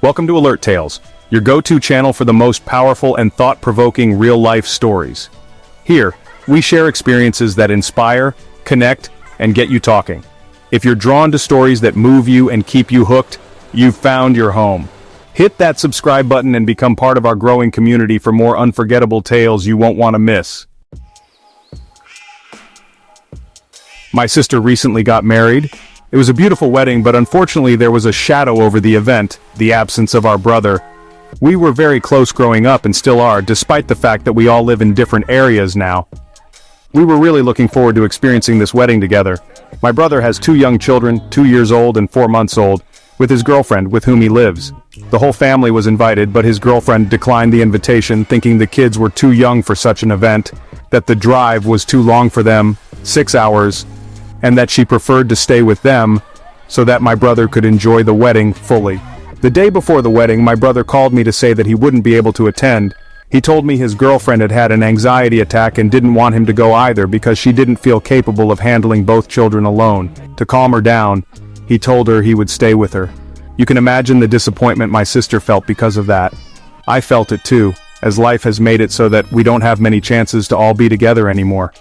Welcome to Alert Tales, your go-to channel for the most powerful and thought-provoking real-life stories. Here, we share experiences that inspire, connect, and get you talking. If you're drawn to stories that move you and keep you hooked, you've found your home. Hit that subscribe button and become part of our growing community for more unforgettable tales you won't want to miss. My sister recently got married. It was a beautiful wedding, but unfortunately there was a shadow over the event, the absence of our brother. We were very close growing up and still are, despite the fact that we all live in different areas now. We were really looking forward to experiencing this wedding together. My brother has 2 young children, 2 years old and 4 months old, with his girlfriend with whom he lives. The whole family was invited, but his girlfriend declined the invitation, thinking the kids were too young for such an event, that the drive was too long for them, 6 hours, and that she preferred to stay with them so that my brother could enjoy the wedding fully. The day before the wedding, my brother called me to say that he wouldn't be able to attend. He told me his girlfriend had had an anxiety attack and didn't want him to go either because she didn't feel capable of handling both children alone. To calm her down, he told her he would stay with her. You can imagine the disappointment my sister felt because of that. I felt it too, as life has made it so that we don't have many chances to all be together anymore.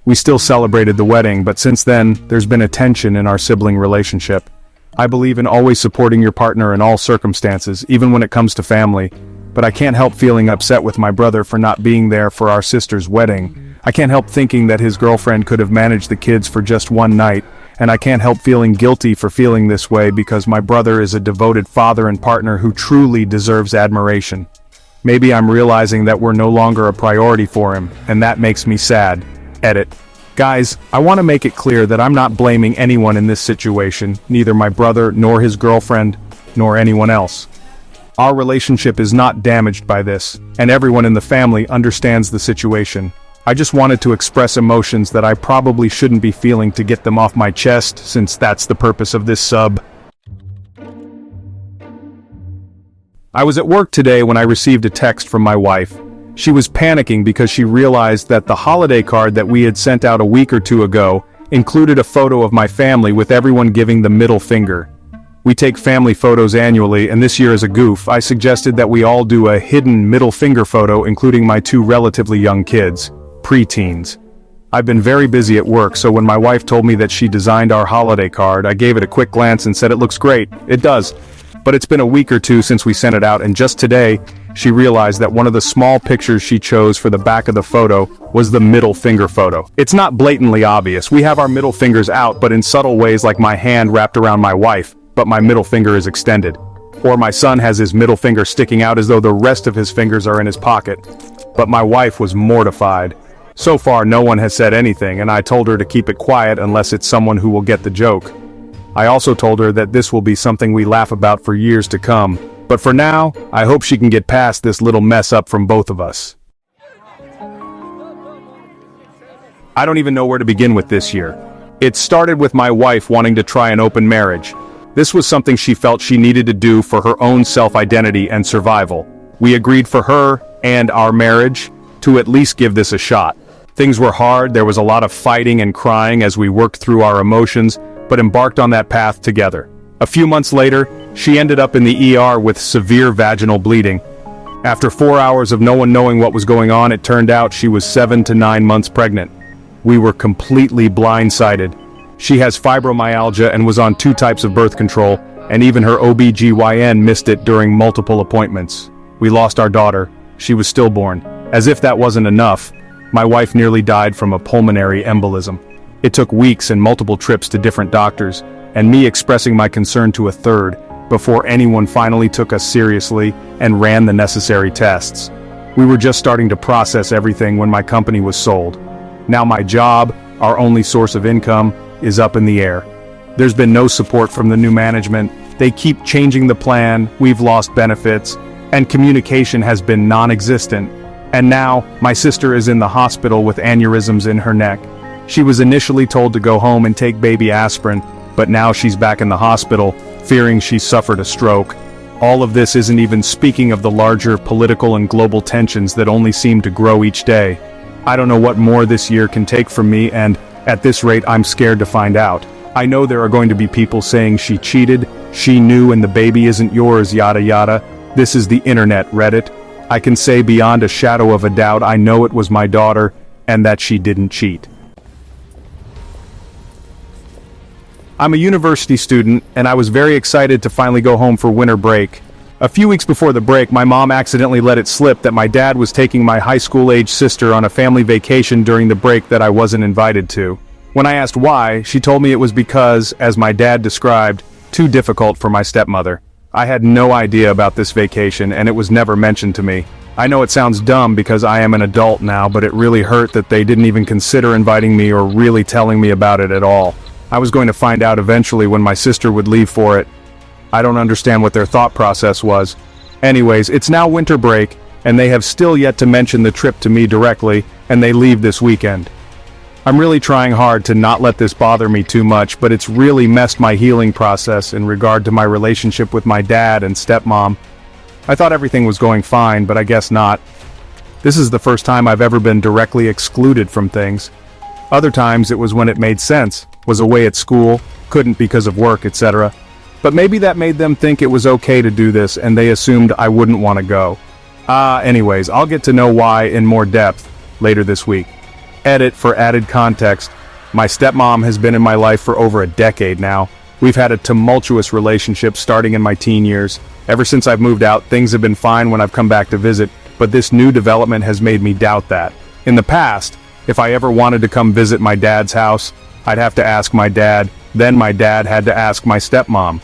We still celebrated the wedding, but since then, there's been a tension in our sibling relationship. I believe in always supporting your partner in all circumstances, even when it comes to family. But I can't help feeling upset with my brother for not being there for our sister's wedding. I can't help thinking that his girlfriend could have managed the kids for just one night, and I can't help feeling guilty for feeling this way because my brother is a devoted father and partner who truly deserves admiration. Maybe I'm realizing that we're no longer a priority for him, and that makes me sad. Edit. Guys, I want to make it clear that I'm not blaming anyone in this situation, neither my brother, nor his girlfriend, nor anyone else. Our relationship is not damaged by this, and everyone in the family understands the situation. I just wanted to express emotions that I probably shouldn't be feeling to get them off my chest, since that's the purpose of this sub. I was at work today when I received a text from my wife. She was panicking because she realized that the holiday card that we had sent out a week or 2 ago included a photo of my family with everyone giving the middle finger. We take family photos annually, and this year as a goof, I suggested that we all do a hidden middle finger photo including my 2 relatively young kids, pre-teens. I've been very busy at work, so when my wife told me that she designed our holiday card, I gave it a quick glance and said it looks great. It does. But it's been a week or 2 since we sent it out, and just today, she realized that one of the small pictures she chose for the back of the photo was the middle finger photo. It's not blatantly obvious. We have our middle fingers out, but in subtle ways like my hand wrapped around my wife, but my middle finger is extended. Or my son has his middle finger sticking out as though the rest of his fingers are in his pocket. But my wife was mortified. So far, no one has said anything, and I told her to keep it quiet unless it's someone who will get the joke. I also told her that this will be something we laugh about for years to come. But for now, I hope she can get past this little mess up from both of us. I don't even know where to begin with this year. It started with my wife wanting to try an open marriage. This was something she felt she needed to do for her own self-identity and survival. We agreed for her and our marriage to at least give this a shot. Things were hard, there was a lot of fighting and crying as we worked through our emotions, but embarked on that path together. A few months later, she ended up in the ER with severe vaginal bleeding. After 4 hours of no one knowing what was going on, it turned out she was 7 to 9 months pregnant. We were completely blindsided. She has fibromyalgia and was on 2 types of birth control, and even her OB/GYN missed it during multiple appointments. We lost our daughter. She was stillborn. As if that wasn't enough, my wife nearly died from a pulmonary embolism. It took weeks and multiple trips to different doctors, and me expressing my concern to a third, before anyone finally took us seriously and ran the necessary tests. We were just starting to process everything when my company was sold. Now my job, our only source of income, is up in the air. There's been no support from the new management. They keep changing the plan, we've lost benefits, and communication has been non-existent. And now, my sister is in the hospital with aneurysms in her neck. She was initially told to go home and take baby aspirin, but now she's back in the hospital, fearing she suffered a stroke. All of this isn't even speaking of the larger political and global tensions that only seem to grow each day. I don't know what more this year can take from me, and, at this rate, I'm scared to find out. I know there are going to be people saying she cheated, She knew and the baby isn't yours, yada yada. This is the internet, Reddit. I can say beyond a shadow of a doubt I know it was my daughter, and that she didn't cheat. I'm a university student, and I was very excited to finally go home for winter break. A few weeks before the break, my mom accidentally let it slip that my dad was taking my high school-age sister on a family vacation during the break that I wasn't invited to. When I asked why, she told me it was because, as my dad described, too difficult for my stepmother. I had no idea about this vacation, and it was never mentioned to me. I know it sounds dumb because I am an adult now, but it really hurt that they didn't even consider inviting me or really telling me about it at all. I was going to find out eventually when my sister would leave for it. I don't understand what their thought process was. Anyways, it's now winter break, and they have still yet to mention the trip to me directly, and they leave this weekend. I'm really trying hard to not let this bother me too much, but it's really messed my healing process in regard to my relationship with my dad and stepmom. I thought everything was going fine, but I guess not. This is the first time I've ever been directly excluded from things. Other times it was when it made sense, was away at school, couldn't because of work, etc. But maybe that made them think it was okay to do this and they assumed I wouldn't want to go. Anyways, I'll get to know why in more depth later this week. Edit for added context. My stepmom has been in my life for over a decade now. We've had a tumultuous relationship starting in my teen years. Ever since I've moved out, things have been fine when I've come back to visit, but this new development has made me doubt that. In the past, if I ever wanted to come visit my dad's house, I'd have to ask my dad, then my dad had to ask my stepmom.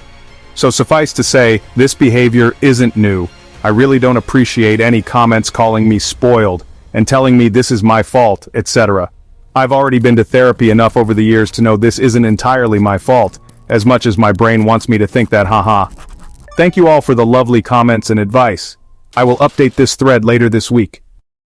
So suffice to say, this behavior isn't new. I really don't appreciate any comments calling me spoiled and telling me this is my fault, etc. I've already been to therapy enough over the years to know this isn't entirely my fault, as much as my brain wants me to think that, haha. Thank you all for the lovely comments and advice. I will update this thread later this week.